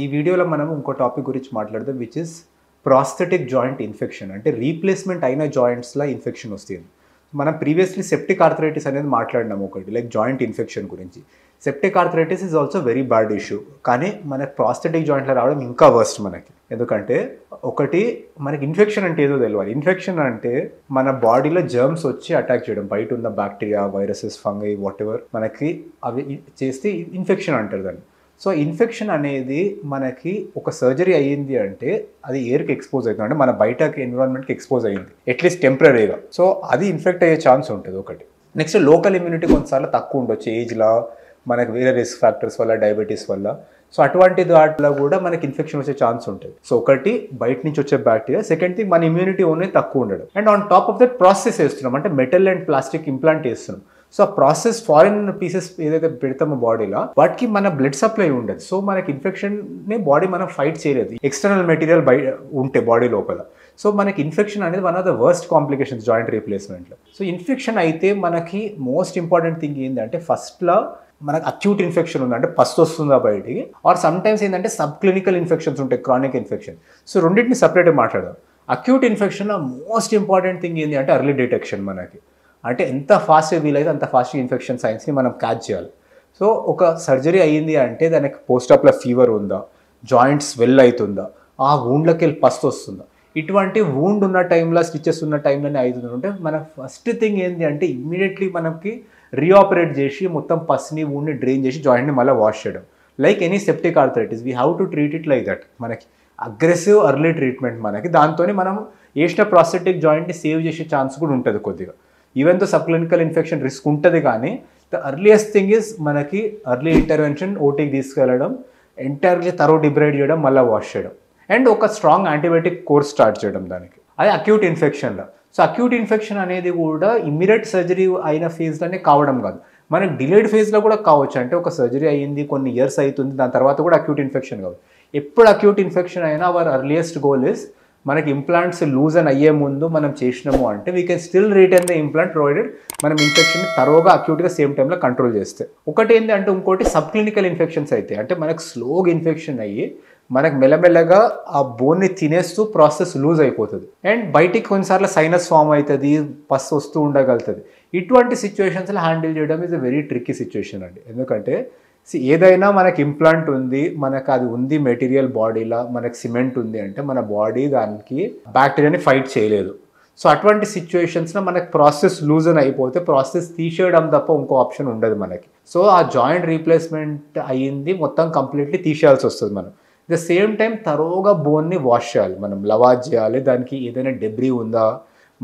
ఈ వీడియోలో మనం ఇంకో టాపిక్ గురించి మాట్లాడదాం, which is prosthetic joint infection. అంటే రీప్లేస్మెంట్ అయిన జాయింట్స్లో ఇన్ఫెక్షన్ వస్తుంది. మనం ప్రీవియస్లీ సెప్టిక్ ఆర్థరైటిస్ అనేది మాట్లాడినాము ఒకటి, లైక్ జాయింట్ ఇన్ఫెక్షన్ గురించి. Septic arthritis is also very bad issue, కానీ మనకి ప్రాస్థెటిక్ జాయింట్లో రావడం ఇంకా వర్స్ట్ మనకి. ఎందుకంటే ఒకటి, మనకి ఇన్ఫెక్షన్ అంటే ఏదో తెలియాలి. ఇన్ఫెక్షన్ అంటే మన బాడీలో జర్మ్స్ వచ్చి అటాక్ చేయడం, బయట ఉన్న bacteria, viruses, fungi, what ever మనకి అవి చేస్తే ఇన్ఫెక్షన్ అంటారు దాన్ని. సో ఇన్ఫెక్షన్ అనేది మనకి ఒక సర్జరీ అయ్యింది అంటే అది ఎయిర్కి ఎక్స్పోజ్ అవుతుంది, అంటే మన బయటకి ఎన్విరాన్మెంట్కి ఎక్స్పోజ్ అయ్యింది అట్లీస్ట్ టెంపరీగా. సో అది ఇన్ఫెక్ట్ అయ్యే ఛాన్స్ ఉంటుంది ఒకటి. నెక్స్ట్, లోకల్ ఇమ్యూనిటీ కొన్నిసార్లు తక్కువ ఉండొచ్చు ఏజ్లో, మనకి వేరే రిస్క్ ఫ్యాక్టర్స్ వల్ల, డయాబెటీస్ వల్ల. సో అటువంటి దాంట్లో కూడా మనకి ఇన్ఫెక్షన్ వచ్చే ఛాన్స్ ఉంటుంది. సో ఒకటి, బయట నుంచి వచ్చే బ్యాక్టీరియా. సెకండ్ థింగ్, మన ఇమ్యూనిటీ ఓన్లీ తక్కువ ఉండడం. And on top of that process వేస్తున్నాం, అంటే మెటల్ అండ్ ప్లాస్టిక్ ఇంప్లాంట్ వేస్తున్నాం. సో ఆ ప్రాసెస్ ఫారిన్ పీసెస్ ఏదైతే పెడతామో బాడీలో, వాటికి మన బ్లడ్ సప్లై ఉండదు. సో మనకి ఇన్ఫెక్షన్ని బాడీ మనం ఫైట్ చేయలేదు ఎక్స్టర్నల్ మెటీరియల్ బయట ఉంటే బాడీ లోపల. సో మనకి ఇన్ఫెక్షన్ అనేది one of the worst complications joint రీప్లేస్మెంట్లో. సో ఇన్ఫెక్షన్ అయితే మనకి మోస్ట్ ఇంపార్టెంట్ థింగ్ ఏంటంటే, ఫస్ట్లో మనకు అక్యూట్ ఇన్ఫెక్షన్ ఉంది అంటే ఫస్ట్ వస్తుందా బయటికి, ఆర్ సమ్ టైమ్స్ ఏంటంటే సబ్ క్లినికల్ ఇన్ఫెక్షన్స్ ఉంటాయి, క్రానిక్ ఇన్ఫెక్షన్. సో రెండింటిని సపరేట్గా మాట్లాడదాం. అక్యూట్ ఇన్ఫెక్షన్లో మోస్ట్ ఇంపార్టెంట్ థింగ్ ఏంటి అంటే ఎర్లీ డిటెక్షన్. మనకి అంటే ఎంత ఫాస్ట్గా వీలైతే అంత ఫాస్ట్గా ఇన్ఫెక్షన్ సైన్స్ని మనం క్యాచ్ చేయాలి. సో ఒక సర్జరీ అయ్యింది అంటే దానికి పోస్ట్ ఆప్లో ఫీవర్ ఉందా, జాయింట్స్ స్వెల్ అవుతుందా, ఆ వూండ్లోకి వెళ్ళి పస్ వస్తుందా, ఇటువంటి వూండ్ ఉన్న టైంలో, స్టిచెస్ ఉన్న టైంలోనే అవుతుంది అంటే మన ఫస్ట్ థింగ్ ఏంటి అంటే ఇమ్మీడియట్లీ మనకి రీఆపరేట్ చేసి మొత్తం పస్ని, వూండ్ని డ్రైన్ చేసి జాయింట్ని మళ్ళీ వాష్ చేయడం. Like any septic arthritis we have to treat it like that. మనకి అగ్రెసివ్ ఎర్లీ ట్రీట్మెంట్ మనకి, దాంతో మనం వేసిన ప్రాస్థెటిక్ జాయింట్ని సేవ్ చేసే ఛాన్స్ కూడా ఉంటుంది కొద్దిగా. ఈవెన్ తో సబ్ క్లినికల్ ఇన్ఫెక్షన్ రిస్క్ ఉంటుంది, కానీ ద ఎర్లియస్ట్ థింగ్ ఈజ్ మనకి ఎర్లీ ఇంటర్వెన్షన్, ఓటీకి తీసుకెళ్ళడం, ఎంటైర్లీ తరో డిబ్రైడ్ చేయడం, మళ్ళీ వాష్ చేయడం, అండ్ ఒక స్ట్రాంగ్ యాంటీబయాటిక్ కోర్స్ స్టార్ట్ చేయడం దానికి. అది అక్యూట్ ఇన్ఫెక్షన్లో. సో అక్యూట్ ఇన్ఫెక్షన్ అనేది కూడా ఇమ్మీడియట్ సర్జరీ అయిన ఫేజ్లోనే కావడం కాదు, మనకి డిలేడ్ ఫేజ్లో కూడా కావచ్చు. అంటే ఒక సర్జరీ అయ్యింది, కొన్ని ఇయర్స్ అవుతుంది, దాని తర్వాత కూడా అక్యూట్ ఇన్ఫెక్షన్ కావచ్చు. ఎప్పుడు అక్యూట్ ఇన్ఫెక్షన్ అయినా అవర్ ఎర్లియస్ట్ గోల్ ఇస్ మనకి ఇంప్లాంట్స్ లూజ్ అని అయ్యే ముందు మనం చేసినాము అంటే we can still retain the implant provided మనం ఇన్ఫెక్షన్ని తరోగా అక్యూట్గా సేమ్ టైంలో కంట్రోల్ చేస్తే. ఒకటి ఏంటి అంటే, ఇంకోటి సబ్ క్లినికల్ ఇన్ఫెక్షన్స్ అయితే, అంటే మనకు స్లోగా ఇన్ఫెక్షన్ అయ్యి మనకు మెల్లమెల్లగా ఆ బోన్ని తినేస్తూ ప్రాసెస్ లూజ్ అయిపోతుంది, అండ్ బయటికి కొన్నిసార్లు సైనస్ ఫామ్ అవుతుంది, పస్ వస్తూ ఉండగలుగుతుంది. ఇటువంటి సిచ్యువేషన్స్లో హ్యాండిల్ చేయడం is a very tricky situation అండి. ఎందుకంటే ఏదైనా మనకి ఇంప్లాంట్ ఉంది, మనకు అది ఉంది మెటీరియల్ బాడీలో, మనకి సిమెంట్ ఉంది అంటే మన బాడీ దానికి బ్యాక్టీరియాని ఫైట్ చేయలేదు. సో అటువంటి సిచ్యువేషన్స్లో మనకి ప్రాసెస్ లూజ్ అని అయిపోతే ప్రాసెస్ తీసేయడం తప్ప ఇంకో ఆప్షన్ ఉండదు మనకి. సో ఆ జాయింట్ రీప్లేస్మెంట్ అయ్యింది మొత్తం కంప్లీట్లీ తీసేయాల్సి వస్తుంది మనం. ద సేమ్ టైం తరోగా బోన్ని వాష్ చేయాలి, మనం లవాజ్ చేయాలి. దానికి ఏదైనా డెబ్రీ ఉందా,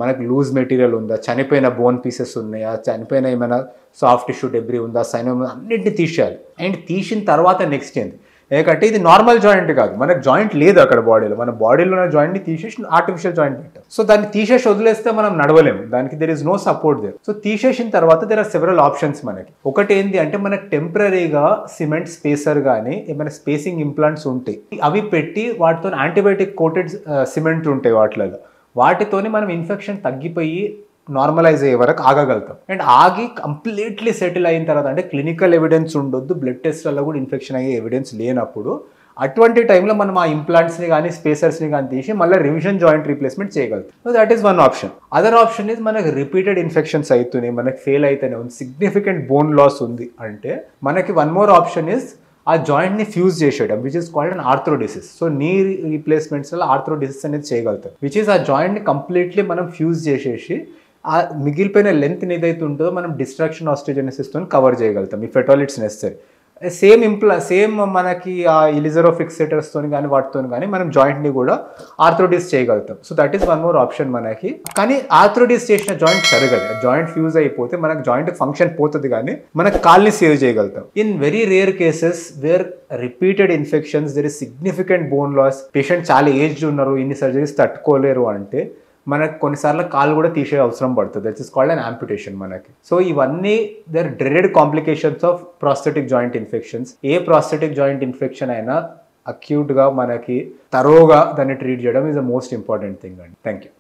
మనకు లూజ్ మెటీరియల్ ఉందా, చనిపోయిన బోన్ పీసెస్ ఉన్నాయా, చనిపోయిన ఏమైనా సాఫ్ట్ టిష్యూ డెబ్రీ ఉందా, సైనమ్, అన్నింటినీ తీసేయాలి. అండ్ తీసిన తర్వాత నెక్స్ట్ ఏంది, ఎందుకంటే ఇది నార్మల్ జాయింట్ కాదు, మనకు జాయింట్ లేదు అక్కడ బాడీలో, మన బాడీలో ఉన్న జాయింట్ని తీసేసి ఆర్టిఫిషియల్ జాయింట్ పెట్టాం. సో దాన్ని తీసేసి వదిలేస్తే మనం నడవలేము, దానికి there is no support there. So తీసేసిన తర్వాత దెర్ ఆర్ సెవరల్ ఆప్షన్స్ మనకి. ఒకటి ఏంటి అంటే, మనకు టెంపరీగా సిమెంట్ స్పేసర్ కానీ ఏమైనా స్పేసింగ్ ఇంప్లాంట్స్ ఉంటాయి, అవి పెట్టి వాటితో యాంటీబయాటిక్ కోటెడ్ సిమెంట్ ఉంటాయి వాటిలలో, వాటితోని మనం ఇన్ఫెక్షన్ తగ్గిపోయి నార్మలైజ్ అయ్యే వరకు ఆగగలుగుతాం. అండ్ ఆగి కంప్లీట్లీ సెటిల్ అయిన తర్వాత, అంటే క్లినికల్ ఎవిడెన్స్ ఉండొద్దు, బ్లడ్ టెస్ట్లలో కూడా ఇన్ఫెక్షన్ అయ్యే ఎవిడెన్స్ లేనప్పుడు, అటువంటి టైంలో మనం ఆ ఇంప్లాంట్స్ని కానీ స్పేసర్స్ని కానీ తీసి మళ్ళీ రివిజన్ జాయింట్ రీప్లేస్మెంట్ చేయగలుగుతాం. So that is one option. Other option is, మనకి రిపీటెడ్ ఇన్ఫెక్షన్స్ అవుతున్నాయి, మనకి ఫెయిల్ అయితేనే ఉంది, సిగ్నిఫికెంట్ బోన్ లాస్ ఉంది అంటే మనకి వన్ మోర్ ఆప్షన్ ఇస్ ఆ జాయింట్ని ఫ్యూజ్ చేసేయడం, which is called an arthrodesis. So knee రీప్లేస్మెంట్స్లో ఆర్థ్రోడిసిస్ అనేది చేయగలుగుతాం, విచ్ ఇస్ ఆ జాయింట్ని కంప్లీట్లీ మనం ఫ్యూజ్ చేసేసి ఆ మిగిలిపోయిన లెంత్ని ఏదైతే ఉంటుందో మనం డిస్ట్రాక్షన్ ఆస్టియోజెనసిస్తో కవర్ చేయగలుగుతాం, if at all it's necessary. Same మనకి ఆ ఇలిజరో ఫిక్సేటర్స్తో కానీ వాటితో కానీ మనం జాయింట్ని కూడా ఆర్థ్రోడిస్ చేయగలుగుతాం. So that is one more option మనకి. కానీ ఆర్థ్రోడిస్ చేసిన జాయింట్ జరగదు, జాయింట్ ఫ్యూజ్ అయిపోతే మనకు జాయింట్ ఫంక్షన్ పోతుంది, కానీ మనకు కాల్ని సేవ్ చేయగలుగుతాం. In very rare cases where repeated infections, there is significant bone loss, patient చాలా ఏజ్డ్ ఉన్నారు, ఇన్ని సర్జరీస్ తట్టుకోలేరు అంటే మనకు కొన్నిసార్లు కాలు కూడా తీసే అవసరం పడుతుంది, that is called an amputation మనకి. సో ఇవన్నీ their dreaded complications of prosthetic joint infections. A prosthetic joint infection అయినా అక్యూట్గా మనకి తరోగా దాన్ని ట్రీట్ చేయడం is the most important thing అండి. Thank you.